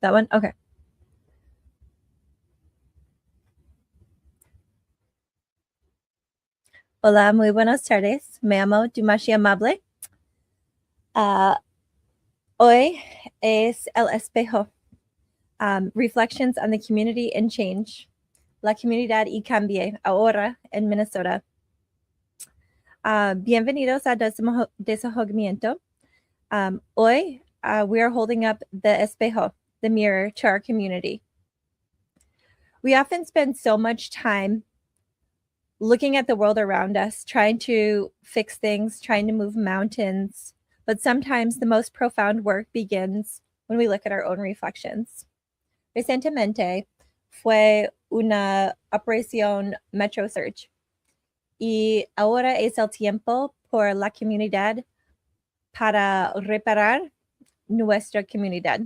That one? Okay. Hola, muy buenas tardes. Me llamo Dumashi Amable. Ah, hoy es el espejo. Reflections on the community and change. La comunidad y cambie ahora en Minnesota. Bienvenidos a Desahogamiento. Hoy we are holding up the espejo, the mirror to our community. We often spend so much time looking at the world around us, trying to fix things, trying to move mountains. But sometimes the most profound work begins when we look at our own reflections. Recientemente fue una operación Metro Surge y ahora es el tiempo por la comunidad para reparar nuestra comunidad,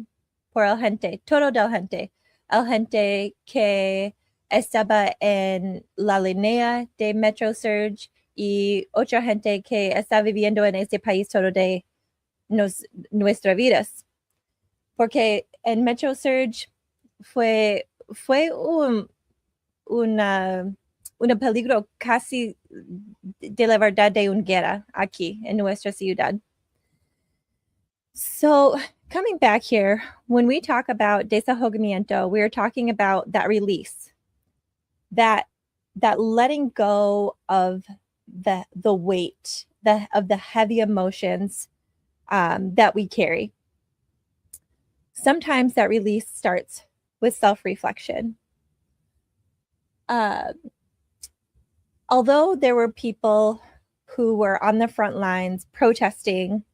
por el gente, todo el gente que estaba en la línea de Metro Surge y otra gente que está viviendo en este país todo de nuestras vidas. Porque en Metro Surge fue un peligro casi de la verdad de una guerra aquí en nuestra ciudad. So, coming back here, when we talk about desahogamiento, we're talking about that release, that letting go of the weight, of the heavy emotions that we carry. Sometimes that release starts with self-reflection. Although there were people who were on the front lines protesting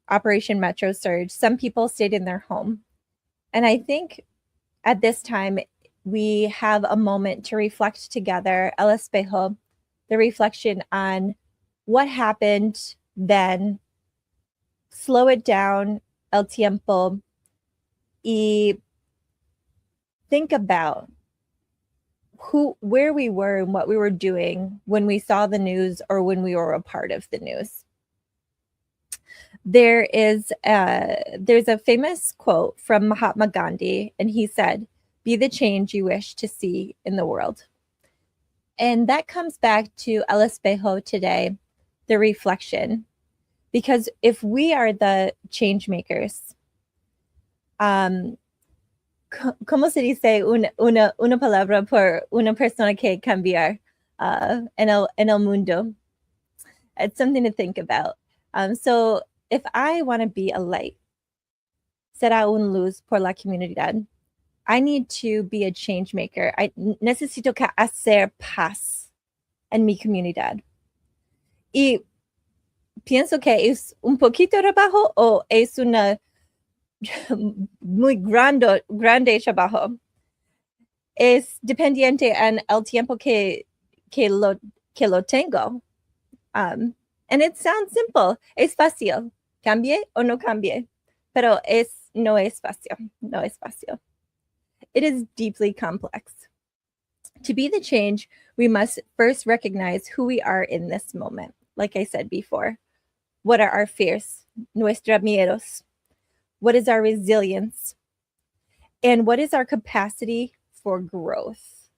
Operation Metro Surge, some people stayed in their home. And I think at this time, we have a moment to reflect together, el espejo, the reflection on what happened then, slow it down, el tiempo, y think about where we were and what we were doing when we saw the news or when we were a part of the news. There's a famous quote from Mahatma Gandhi, and he said, "Be the change you wish to see in the world." And that comes back to el espejo today, the reflection, because if we are the change makers, ¿cómo se dice una palabra por una persona que cambiar en el mundo? It's something to think about. So if I want to be a light, será un luz por la comunidad, I need to be a change maker. I necesito que hacer paz en mi comunidad. Y pienso que es un poquito trabajo o es una muy grande trabajo. Es dependiente en el tiempo que lo tengo. And it sounds simple. Es fácil. Cambie o no cambie. Pero no es fácil. No es fácil. It is deeply complex. To be the change, we must first recognize who we are in this moment. Like I said before, what are our fears? Nuestros miedos. What is our resilience? And what is our capacity for growth?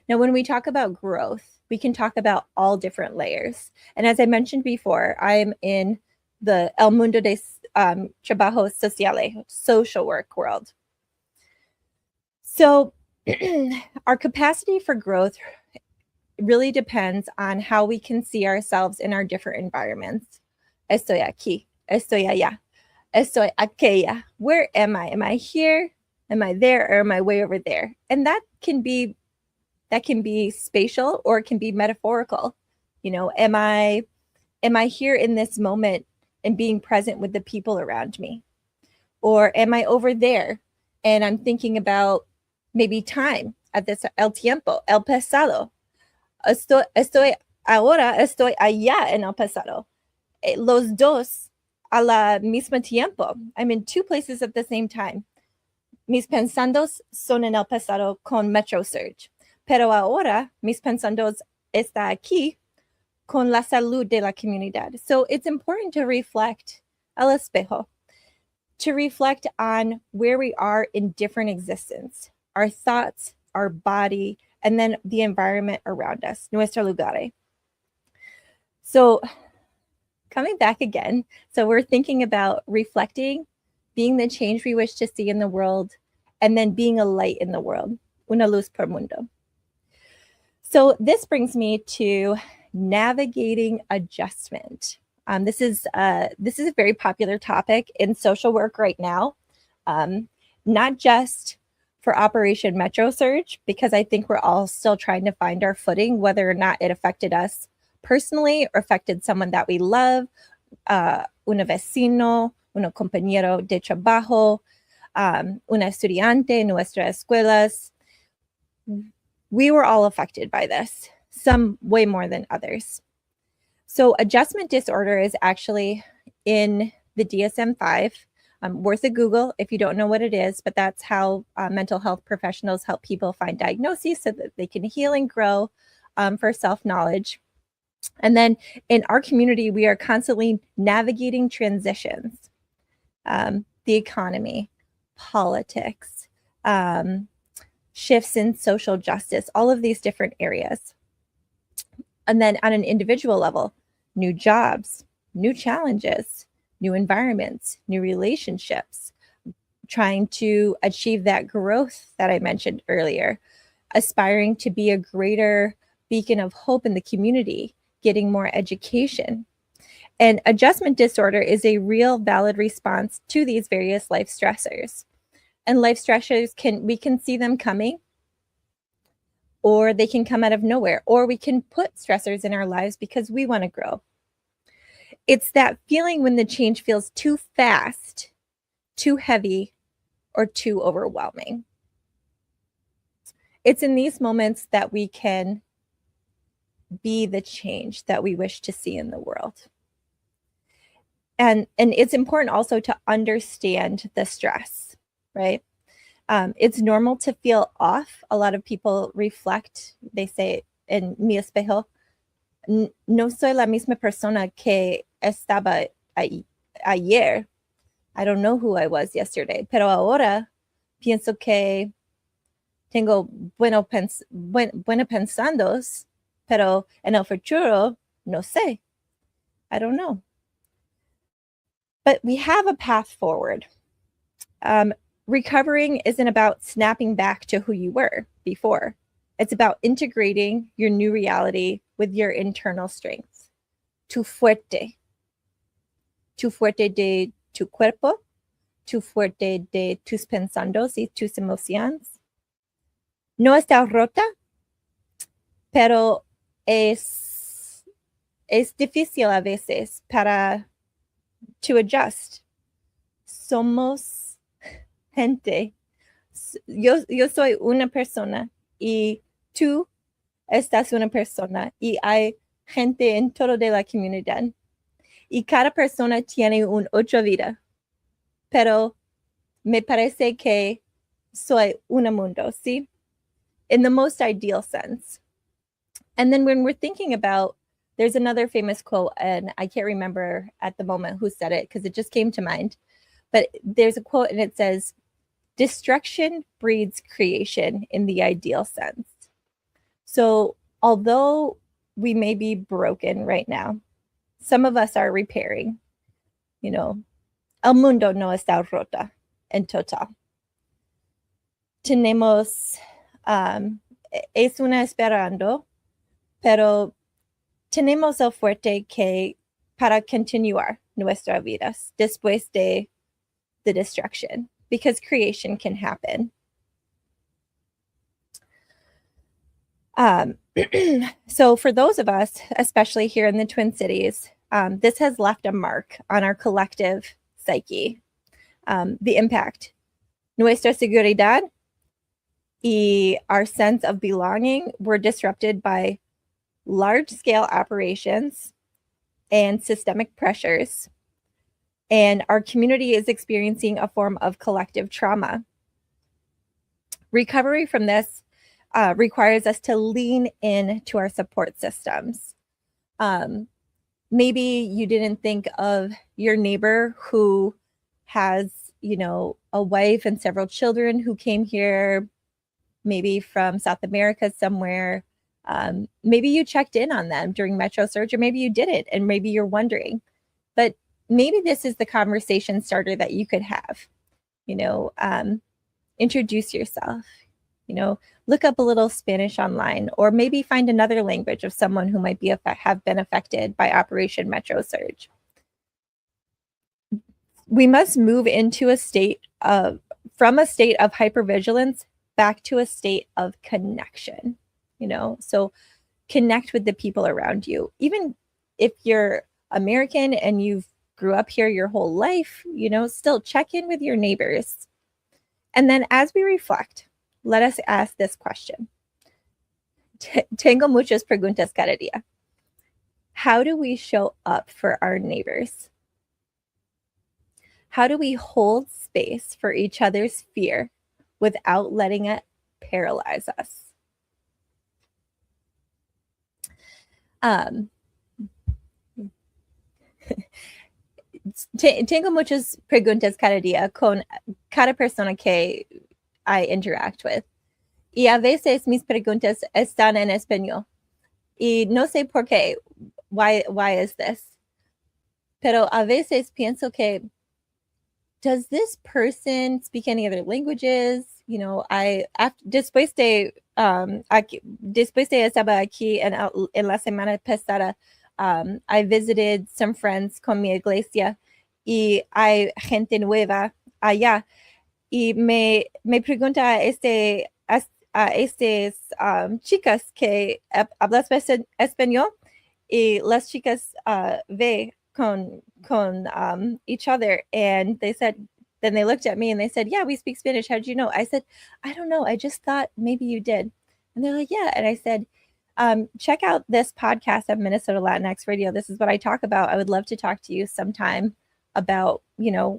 Now, when we talk about growth, we can talk about all different layers. And as I mentioned before, I am in the El Mundo de Trabajo Sociale, social work world. So our capacity for growth really depends on how we can see ourselves in our different environments. Estoy aquí, estoy allá, estoy aquella. Where am I? Am I here? Am I there? Or am I way over there? And that can be spatial or it can be metaphorical. You know, am I here in this moment and being present with the people around me? Or am I over there and I'm thinking about maybe time at this el tiempo, el pasado. Estoy allá en el pasado. Los dos a la misma tiempo. I'm in two places at the same time. Mis pensandos son en el pasado con Metro Surge, pero ahora mis pensandos está aquí con la salud de la comunidad. So it's important to reflect el espejo. to reflect on where we are in different existence, our thoughts, our body, and then the environment around us, nuestro lugar. So coming back again, so we're thinking about reflecting, being the change we wish to see in the world, and then being a light in the world, una luz per mundo. So this brings me to navigating adjustment. This is a very popular topic in social work right now, not just for Operation Metro Surge, because I think we're all still trying to find our footing, whether or not it affected us personally or affected someone that we love, un vecino, un compañero de trabajo, una estudiante en nuestras escuelas. We were all affected by this, some way more than others. So adjustment disorder is actually in the DSM-5. Worth a Google if you don't know what it is, but that's how mental health professionals help people find diagnoses so that they can heal and grow for self-knowledge. And then in our community, we are constantly navigating transitions, the economy, politics, shifts in social justice, all of these different areas. And then on an individual level, new jobs, new challenges, new environments, new relationships, trying to achieve that growth that I mentioned earlier, aspiring to be a greater beacon of hope in the community, getting more education. And adjustment disorder is a real valid response to these various life stressors. And life stressors we can see them coming, or they can come out of nowhere, or we can put stressors in our lives because we want to grow. It's that feeling when the change feels too fast, too heavy, or too overwhelming. It's in these moments that we can be the change that we wish to see in the world. And it's important also to understand the stress, right? It's normal to feel off. A lot of people reflect, they say, en mi espejo, no soy la misma persona que estaba ayer. I don't know who I was yesterday, pero ahora pienso que tengo buenos pensandos, pero en el futuro, no sé. I don't know. But we have a path forward. Recovering isn't about snapping back to who you were before. It's about integrating your new reality with your internal strengths. Tu fuerte de tu cuerpo, tu fuerte de tus pensandos y tus emociones. No está rota, pero es difícil a veces para to adjust. Somos gente. Yo soy una persona y tú estás una persona y hay gente en todo de la comunidad. Y cada persona tiene otra vida. Pero me parece que soy un mundo, ¿sí? In the most ideal sense. And then when we're thinking about, there's another famous quote, and I can't remember at the moment who said it because it just came to mind. But there's a quote and it says, destruction breeds creation in the ideal sense. So although we may be broken right now, some of us are repairing. You know, el mundo no está rota en total. Tenemos, es una esperando, pero tenemos el fuerte que para continuar nuestras vidas después de the destruction, because creation can happen. So for those of us, especially here in the Twin Cities, this has left a mark on our collective psyche. The impact. Nuestra seguridad y our sense of belonging were disrupted by large-scale operations and systemic pressures. And our community is experiencing a form of collective trauma. Recovery from this requires us to lean into our support systems. Maybe you didn't think of your neighbor who has a wife and several children who came here, maybe from South America somewhere. Maybe you checked in on them during Metro Surge, or maybe you didn't, and maybe you're wondering. But maybe this is the conversation starter that you could have. Introduce yourself. Look up a little Spanish online, or maybe find another language of someone who might have been affected by Operation Metro Surge. We must move into from a state of hypervigilance back to a state of connection. So connect with the people around you. Even if you're American and you've grew up here your whole life, still check in with your neighbors. And then as we reflect, let us ask this question. Tengo muchas preguntas cada día. How do we show up for our neighbors? How do we hold space for each other's fear without letting it paralyze us? Tengo muchas preguntas cada día con cada persona que I interact with. Y a veces mis preguntas están en español. Y no sé por qué. Why is this? Pero a veces pienso que, does this person speak any other languages? Después de estaba aquí en la semana pasada, I visited some friends con mi iglesia y hay gente nueva allá. Y me pregunta a estas chicas que hablas español, y las chicas ve con each other, and then they looked at me and they said, yeah, we speak Spanish. How did you know? I said, I don't know. I just thought maybe you did. And they're like, yeah. And I said, check out this podcast of Minnesota Latinx Radio. This is what I talk about. I would love to talk to you sometime about,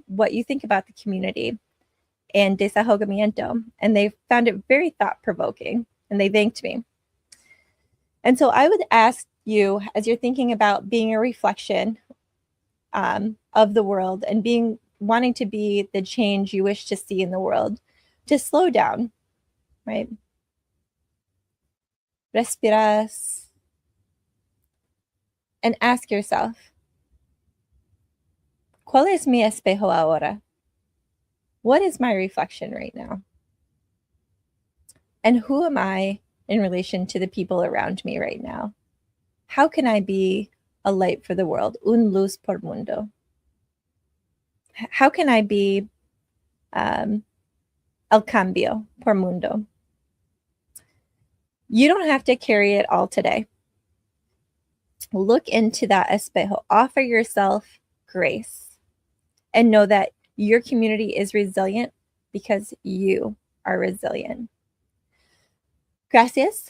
what you think about the community and Desahogamiento. And they found it very thought-provoking, and they thanked me. And so I would ask you, as you're thinking about being a reflection of the world and wanting to be the change you wish to see in the world, to slow down, right? Respiras and ask yourself, ¿cuál es mi espejo ahora? What is my reflection right now? And who am I in relation to the people around me right now? How can I be a light for the world? Un luz por mundo. How can I be el cambio por mundo? You don't have to carry it all today. Look into that espejo. Offer yourself grace and know that your community is resilient because you are resilient. Gracias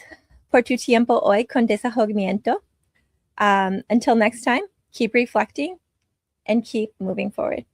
por tu tiempo hoy con Desahogamiento. Until next time, keep reflecting and keep moving forward.